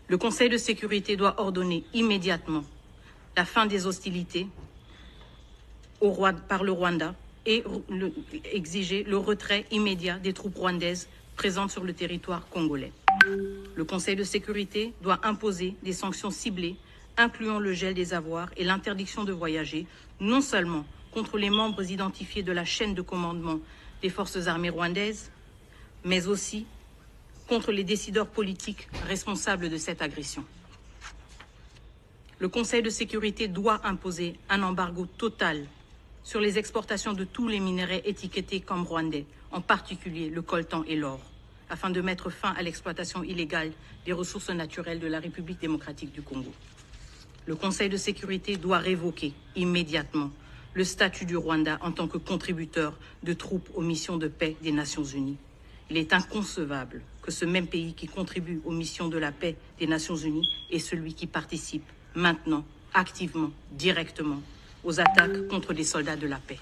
Le Conseil de sécurité doit ordonner immédiatement la fin des hostilités par le Rwanda et exiger le retrait immédiat des troupes rwandaises présentes sur le territoire congolais. Le Conseil de sécurité doit imposer des sanctions ciblées, incluant le gel des avoirs et l'interdiction de voyager, non seulement contre les membres identifiés de la chaîne de commandement des forces armées rwandaises, mais aussi contre les décideurs politiques responsables de cette agression. Le Conseil de sécurité doit imposer un embargo total sur les exportations de tous les minerais étiquetés comme rwandais, en particulier le coltan et l'or, afin de mettre fin à l'exploitation illégale des ressources naturelles de la République démocratique du Congo. Le Conseil de sécurité doit révoquer immédiatement le statut du Rwanda en tant que contributeur de troupes aux missions de paix des Nations Unies. Il est inconcevable que ce même pays qui contribue aux missions de la paix des Nations Unies est celui qui participe maintenant, activement, directement, aux attaques contre les soldats de la paix.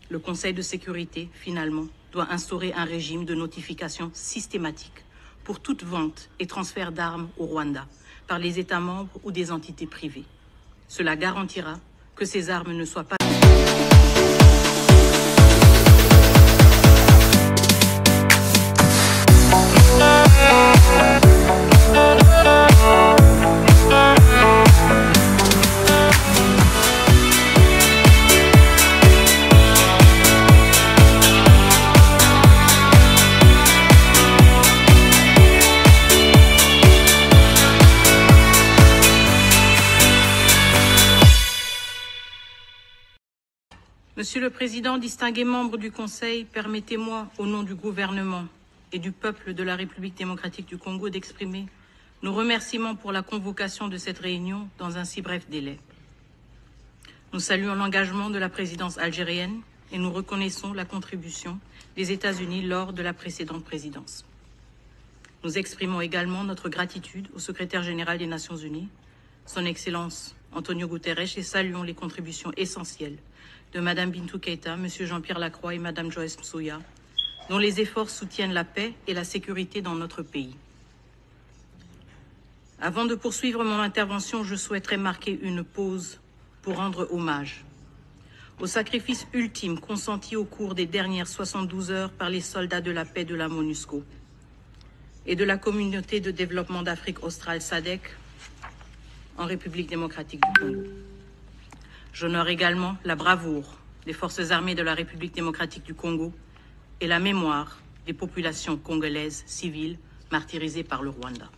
Le Conseil de sécurité, finalement, doit instaurer un régime de notification systématique pour toute vente et transfert d'armes au Rwanda par les États membres ou des entités privées. Cela garantira que ces armes ne soient pas... Monsieur le Président, distingués membres du Conseil, permettez-moi, au nom du gouvernement et du peuple de la République démocratique du Congo, d'exprimer nos remerciements pour la convocation de cette réunion dans un si bref délai. Nous saluons l'engagement de la présidence algérienne et nous reconnaissons la contribution des États-Unis lors de la précédente présidence. Nous exprimons également notre gratitude au secrétaire général des Nations Unies, son Excellence Antonio Guterres, et saluons les contributions essentielles de Mme Bintou Keïta, M. Jean-Pierre Lacroix et Mme Joyce Msuya, dont les efforts soutiennent la paix et la sécurité dans notre pays. Avant de poursuivre mon intervention, je souhaiterais marquer une pause pour rendre hommage au sacrifice ultime consenti au cours des dernières 72 heures par les soldats de la paix de la MONUSCO et de la communauté de développement d'Afrique australe SADC en République démocratique du Congo. J'honore également la bravoure des forces armées de la République démocratique du Congo et la mémoire des populations congolaises civiles martyrisées par le Rwanda.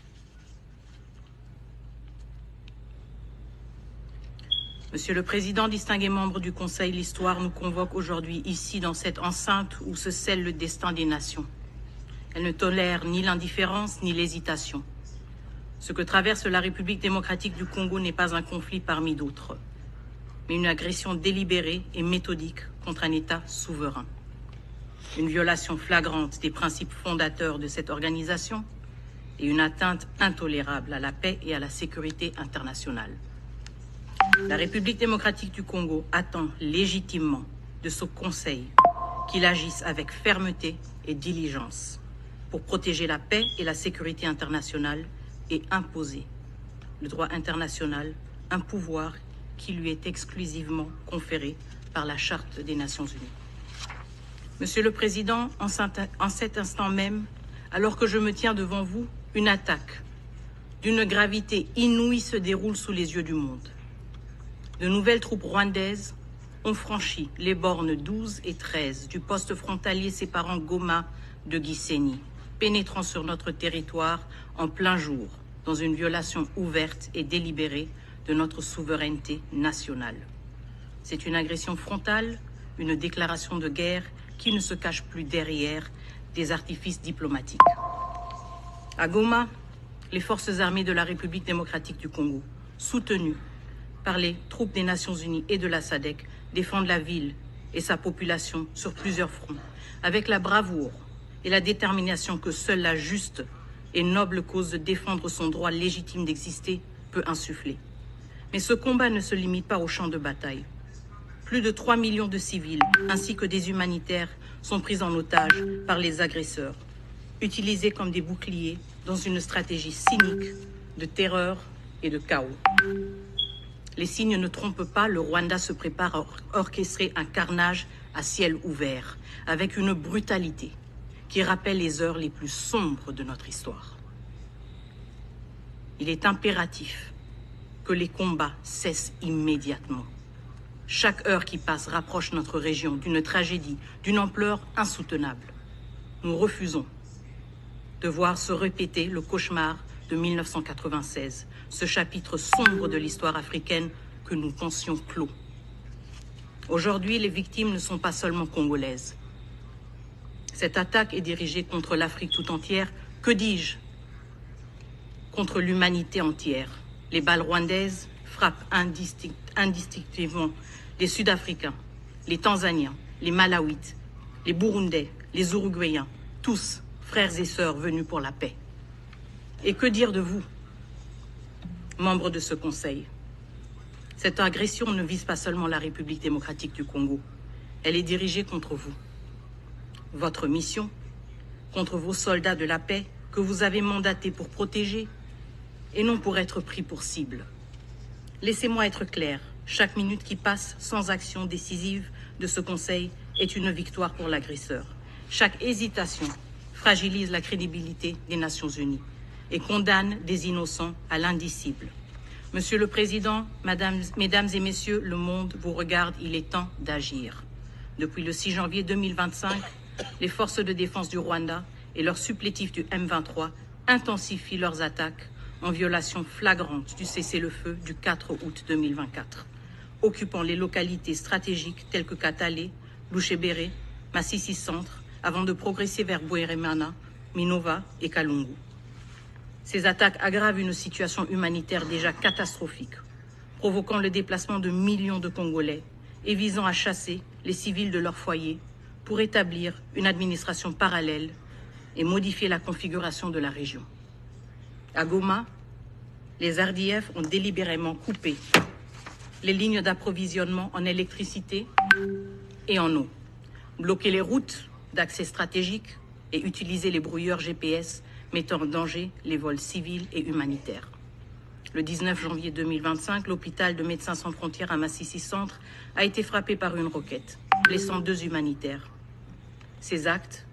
Monsieur le Président, distingués membres du Conseil, l'histoire nous convoque aujourd'hui ici dans cette enceinte où se scelle le destin des nations. Elle ne tolère ni l'indifférence ni l'hésitation. Ce que traverse la République démocratique du Congo n'est pas un conflit parmi d'autres, mais une agression délibérée et méthodique contre un État souverain. Une violation flagrante des principes fondateurs de cette organisation et une atteinte intolérable à la paix et à la sécurité internationale. La République démocratique du Congo attend légitimement de ce Conseil qu'il agisse avec fermeté et diligence pour protéger la paix et la sécurité internationale et imposer le droit international, un pouvoir qui lui est exclusivement conféré par la Charte des Nations Unies. Monsieur le Président, en cet instant même, alors que je me tiens devant vous, une attaque d'une gravité inouïe se déroule sous les yeux du monde. De nouvelles troupes rwandaises ont franchi les bornes 12 et 13 du poste frontalier séparant Goma de Gisenyi, pénétrant sur notre territoire en plein jour, dans une violation ouverte et délibérée de notre souveraineté nationale. C'est une agression frontale, une déclaration de guerre qui ne se cache plus derrière des artifices diplomatiques. À Goma, les forces armées de la République démocratique du Congo, soutenues par les troupes des Nations Unies et de la SADC, défendent la ville et sa population sur plusieurs fronts, avec la bravoure et la détermination que seule la juste et noble cause de défendre son droit légitime d'exister peut insuffler. Mais ce combat ne se limite pas au champ de bataille. Plus de 3 millions de civils, ainsi que des humanitaires, sont pris en otage par les agresseurs. utilisés comme des boucliers dans une stratégie cynique de terreur et de chaos. Les signes ne trompent pas, le Rwanda se prépare à orchestrer un carnage à ciel ouvert, avec une brutalité qui rappelle les heures les plus sombres de notre histoire. Il est impératif que les combats cessent immédiatement. Chaque heure qui passe rapproche notre région d'une tragédie d'une ampleur insoutenable. Nous refusons de voir se répéter le cauchemar de 1996, ce chapitre sombre de l'histoire africaine que nous pensions clos. Aujourd'hui, les victimes ne sont pas seulement congolaises. Cette attaque est dirigée contre l'Afrique tout entière, que dis-je, contre l'humanité entière. Les balles rwandaises frappent indistinctement les Sud-Africains, les Tanzaniens, les Malawites, les Burundais, les Uruguayens, tous frères et sœurs venus pour la paix. Et que dire de vous, membres de ce Conseil? Cette agression ne vise pas seulement la République démocratique du Congo, elle est dirigée contre vous. Votre mission, contre vos soldats de la paix que vous avez mandatés pour protéger et non pour être pris pour cible. Laissez-moi être clair, chaque minute qui passe sans action décisive de ce Conseil est une victoire pour l'agresseur. Chaque hésitation fragilise la crédibilité des Nations Unies et condamne des innocents à l'indicible. Monsieur le Président, Mesdames et Messieurs, le monde vous regarde, il est temps d'agir. Depuis le 6 janvier 2025, les forces de défense du Rwanda et leurs supplétifs du M23 intensifient leurs attaques en violation flagrante du cessez-le-feu du 4 août 2024, occupant les localités stratégiques telles que Katale, Louchébéré, Massissi Centre, avant de progresser vers Bweremana, Minova et Kalungu. Ces attaques aggravent une situation humanitaire déjà catastrophique, provoquant le déplacement de millions de Congolais et visant à chasser les civils de leurs foyers pour établir une administration parallèle et modifier la configuration de la région. À Goma, les RDF ont délibérément coupé les lignes d'approvisionnement en électricité et en eau, bloqué les routes d'accès stratégiques et utilisé les brouilleurs GPS mettant en danger les vols civils et humanitaires. Le 19 janvier 2025, l'hôpital de Médecins sans frontières à Massissi Centre a été frappé par une roquette, blessant 2 humanitaires. Ces actes,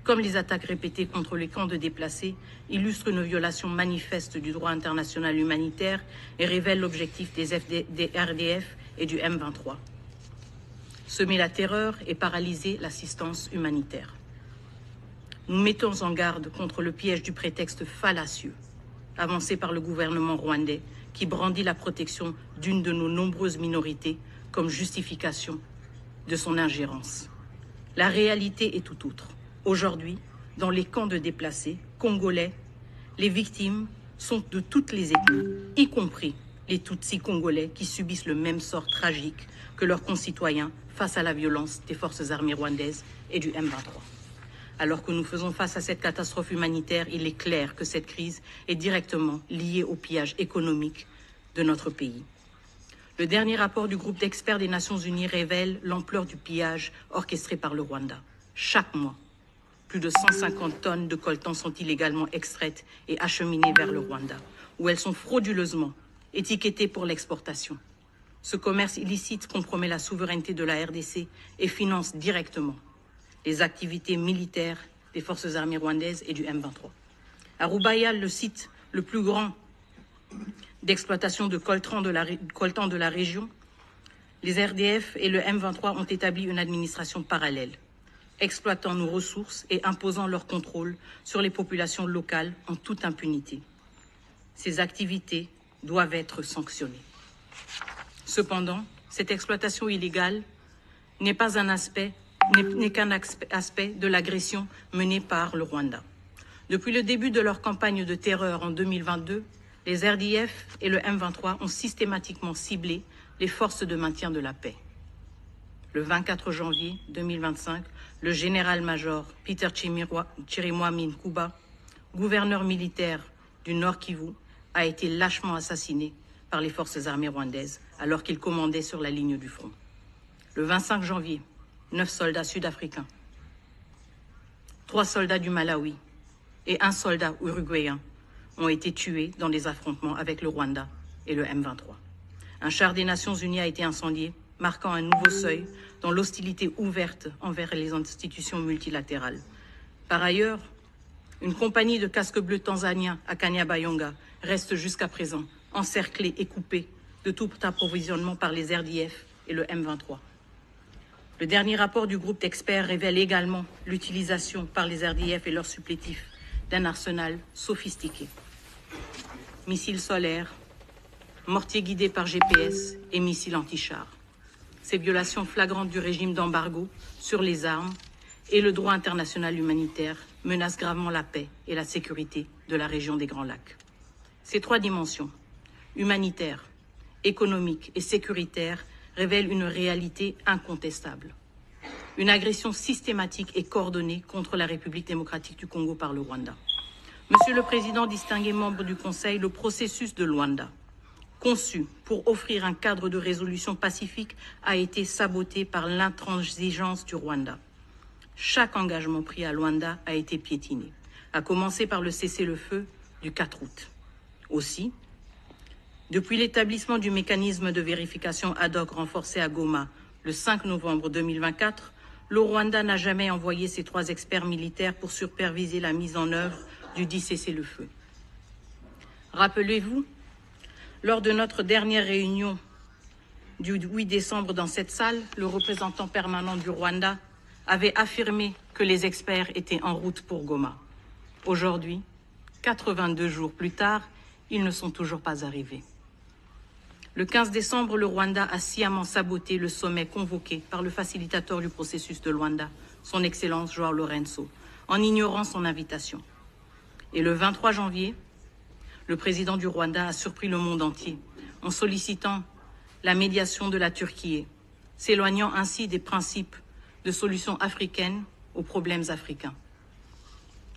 comme les attaques répétées contre les camps de déplacés, illustrent une violation manifeste du droit international humanitaire et révèlent l'objectif des RDF et du M23. Semer la terreur et paralyser l'assistance humanitaire. Nous mettons en garde contre le piège du prétexte fallacieux avancé par le gouvernement rwandais qui brandit la protection d'une de nos nombreuses minorités comme justification de son ingérence. La réalité est tout autre. Aujourd'hui, dans les camps de déplacés congolais, les victimes sont de toutes les ethnies, y compris les Tutsis congolais qui subissent le même sort tragique que leurs concitoyens face à la violence des forces armées rwandaises et du M23. Alors que nous faisons face à cette catastrophe humanitaire, il est clair que cette crise est directement liée au pillage économique de notre pays. Le dernier rapport du groupe d'experts des Nations Unies révèle l'ampleur du pillage orchestré par le Rwanda. Chaque mois, plus de 150 tonnes de coltan sont illégalement extraites et acheminées vers le Rwanda, où elles sont frauduleusement étiquetées pour l'exportation. Ce commerce illicite compromet la souveraineté de la RDC et finance directement les activités militaires des forces armées rwandaises et du M23. À Rubaya, le site le plus grand d'exploitation de coltan de la région, les RDF et le M23 ont établi une administration parallèle, exploitant nos ressources et imposant leur contrôle sur les populations locales en toute impunité. Ces activités doivent être sanctionnées. Cependant, cette exploitation illégale n'est qu'un aspect de l'agression menée par le Rwanda. Depuis le début de leur campagne de terreur en 2022, les RDF et le M23 ont systématiquement ciblé les forces de maintien de la paix. Le 24 janvier 2025, le général-major Peter Chirimwami Nkuba, gouverneur militaire du Nord Kivu, a été lâchement assassiné par les forces armées rwandaises alors qu'il commandait sur la ligne du front. Le 25 janvier, 9 soldats sud-africains 3 soldats du Malawi et 1 soldat uruguayen ont été tués dans des affrontements avec le Rwanda et le M23. Un char des Nations Unies a été incendié, marquant un nouveau seuil dans l'hostilité ouverte envers les institutions multilatérales. Par ailleurs, une compagnie de casques bleus tanzaniens à Kanyabayonga reste jusqu'à présent encerclée et coupée de tout approvisionnement par les RDF et le M23. Le dernier rapport du groupe d'experts révèle également l'utilisation par les RDF et leurs supplétifs d'un arsenal sophistiqué. Missiles solaires, mortiers guidés par GPS et missiles anti-chars. Ces violations flagrantes du régime d'embargo sur les armes et le droit international humanitaire menacent gravement la paix et la sécurité de la région des Grands Lacs. Ces 3 dimensions, humanitaire, économique et sécuritaire, révèlent une réalité incontestable. Une agression systématique et coordonnée contre la République démocratique du Congo par le Rwanda. Monsieur le Président, distingués membres du Conseil, le processus de Luanda, conçu pour offrir un cadre de résolution pacifique, a été saboté par l'intransigeance du Rwanda. Chaque engagement pris à Luanda a été piétiné, à commencer par le cessez-le-feu du 4 août. Aussi, depuis l'établissement du mécanisme de vérification ad hoc renforcé à Goma le 5 novembre 2024, le Rwanda n'a jamais envoyé ses 3 experts militaires pour superviser la mise en œuvre du dit cessez-le-feu. Rappelez-vous, lors de notre dernière réunion du 8 décembre dans cette salle, le représentant permanent du Rwanda avait affirmé que les experts étaient en route pour Goma. Aujourd'hui, 82 jours plus tard, ils ne sont toujours pas arrivés. Le 15 décembre, le Rwanda a sciemment saboté le sommet convoqué par le facilitateur du processus de Luanda, son Excellence João Lourenço, en ignorant son invitation. Et le 23 janvier, le président du Rwanda a surpris le monde entier en sollicitant la médiation de la Turquie, s'éloignant ainsi des principes de solutions africaines aux problèmes africains.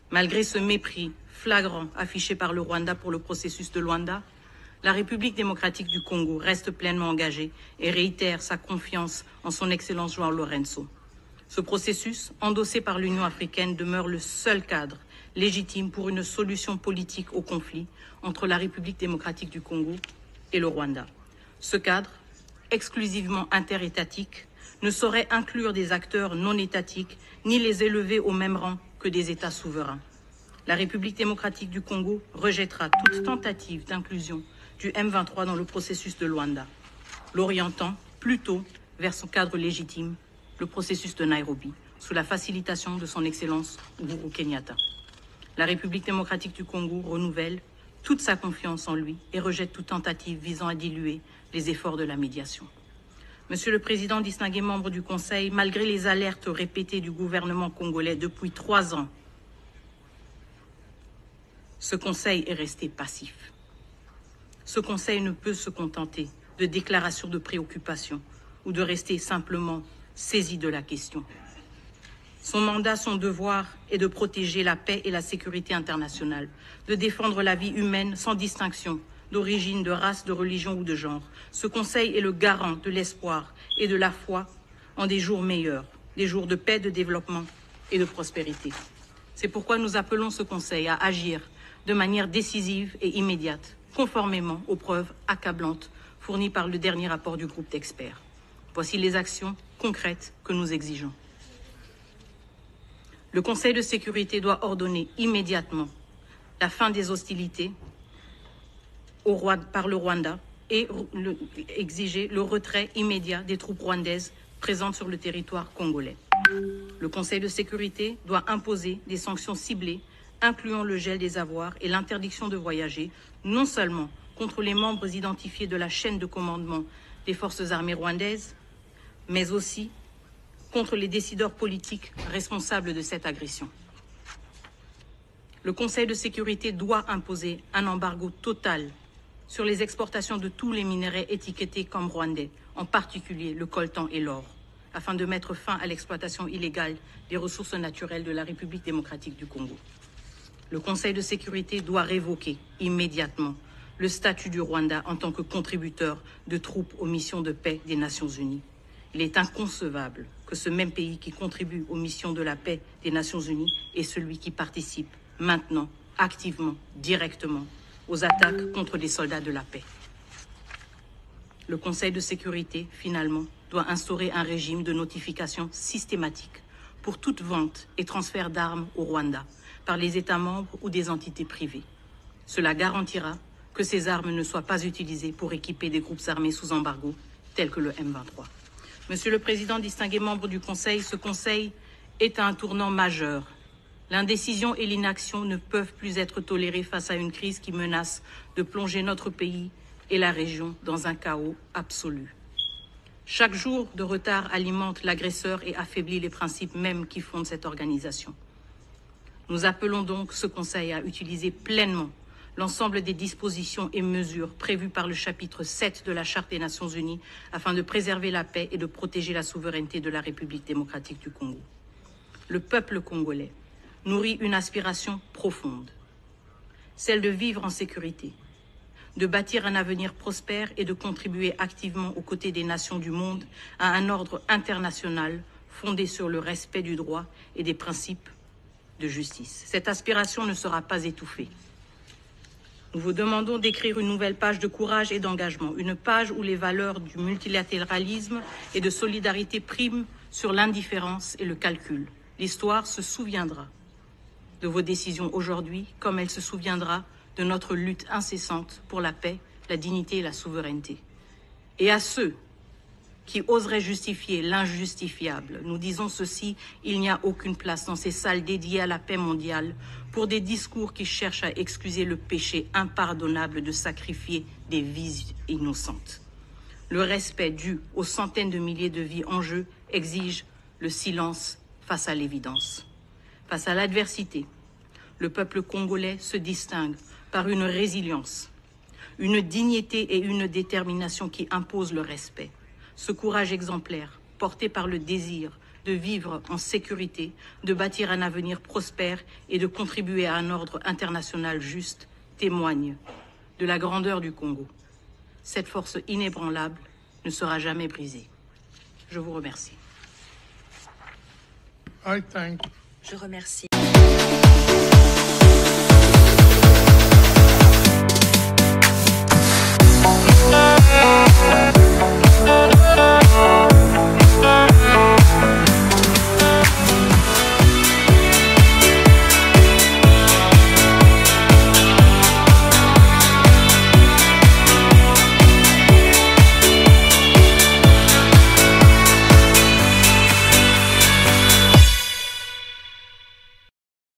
Malgré ce mépris flagrant affiché par le Rwanda pour le processus de Luanda, la République démocratique du Congo reste pleinement engagée et réitère sa confiance en son Excellence João Lourenço. Ce processus, endossé par l'Union africaine, demeure le seul cadre légitime pour une solution politique au conflit entre la République démocratique du Congo et le Rwanda. Ce cadre, exclusivement interétatique, ne saurait inclure des acteurs non étatiques ni les élever au même rang que des États souverains. La République démocratique du Congo rejettera toute tentative d'inclusion du M23 dans le processus de Luanda, l'orientant plutôt vers son cadre légitime, le processus de Nairobi, sous la facilitation de son Excellence Uhuru Kenyatta. La République démocratique du Congo renouvelle toute sa confiance en lui et rejette toute tentative visant à diluer les efforts de la médiation. Monsieur le Président, distingués membres du Conseil, malgré les alertes répétées du gouvernement congolais depuis 3 ans, ce Conseil est resté passif. Ce Conseil ne peut se contenter de déclarations de préoccupation ou de rester simplement saisi de la question. Son mandat, son devoir est de protéger la paix et la sécurité internationale, de défendre la vie humaine sans distinction d'origine, de race, de religion ou de genre. Ce Conseil est le garant de l'espoir et de la foi en des jours meilleurs, des jours de paix, de développement et de prospérité. C'est pourquoi nous appelons ce Conseil à agir de manière décisive et immédiate, conformément aux preuves accablantes fournies par le dernier rapport du groupe d'experts. Voici les actions concrètes que nous exigeons. Le Conseil de sécurité doit ordonner immédiatement la fin des hostilités par le Rwanda et exiger le retrait immédiat des troupes rwandaises présentes sur le territoire congolais. Le Conseil de sécurité doit imposer des sanctions ciblées, incluant le gel des avoirs et l'interdiction de voyager, non seulement contre les membres identifiés de la chaîne de commandement des forces armées rwandaises, mais aussi contre les décideurs politiques responsables de cette agression. Le Conseil de sécurité doit imposer un embargo total sur les exportations de tous les minerais étiquetés comme rwandais, en particulier le coltan et l'or, afin de mettre fin à l'exploitation illégale des ressources naturelles de la République démocratique du Congo. Le Conseil de sécurité doit révoquer immédiatement le statut du Rwanda en tant que contributeur de troupes aux missions de paix des Nations Unies. Il est inconcevable que ce même pays qui contribue aux missions de la paix des Nations Unies est celui qui participe maintenant, activement, directement, aux attaques contre les soldats de la paix. Le Conseil de sécurité, finalement, doit instaurer un régime de notification systématique pour toute vente et transfert d'armes au Rwanda par les États membres ou des entités privées. Cela garantira que ces armes ne soient pas utilisées pour équiper des groupes armés sous embargo, tels que le M23. Monsieur le Président, distingués membres du Conseil, ce Conseil est à un tournant majeur. L'indécision et l'inaction ne peuvent plus être tolérées face à une crise qui menace de plonger notre pays et la région dans un chaos absolu. Chaque jour de retard alimente l'agresseur et affaiblit les principes mêmes qui fondent cette organisation. Nous appelons donc ce Conseil à utiliser pleinement l'ensemble des dispositions et mesures prévues par le chapitre 7 de la Charte des Nations Unies afin de préserver la paix et de protéger la souveraineté de la République démocratique du Congo. Le peuple congolais nourrit une aspiration profonde, celle de vivre en sécurité, de bâtir un avenir prospère et de contribuer activement aux côtés des nations du monde à un ordre international fondé sur le respect du droit et des principes de justice. Cette aspiration ne sera pas étouffée. Nous vous demandons d'écrire une nouvelle page de courage et d'engagement, une page où les valeurs du multilatéralisme et de solidarité priment sur l'indifférence et le calcul. L'histoire se souviendra de vos décisions aujourd'hui, comme elle se souviendra de notre lutte incessante pour la paix, la dignité et la souveraineté. Et à ceux qui oseraient justifier l'injustifiable, nous disons ceci, il n'y a aucune place dans ces salles dédiées à la paix mondiale pour des discours qui cherchent à excuser le péché impardonnable de sacrifier des vies innocentes. Le respect dû aux centaines de milliers de vies en jeu exige le silence face à l'évidence. Face à l'adversité, le peuple congolais se distingue par une résilience, une dignité et une détermination qui imposent le respect. Ce courage exemplaire, porté par le désir de vivre en sécurité, de bâtir un avenir prospère et de contribuer à un ordre international juste, témoigne de la grandeur du Congo. Cette force inébranlable ne sera jamais brisée. Je vous remercie. Je remercie.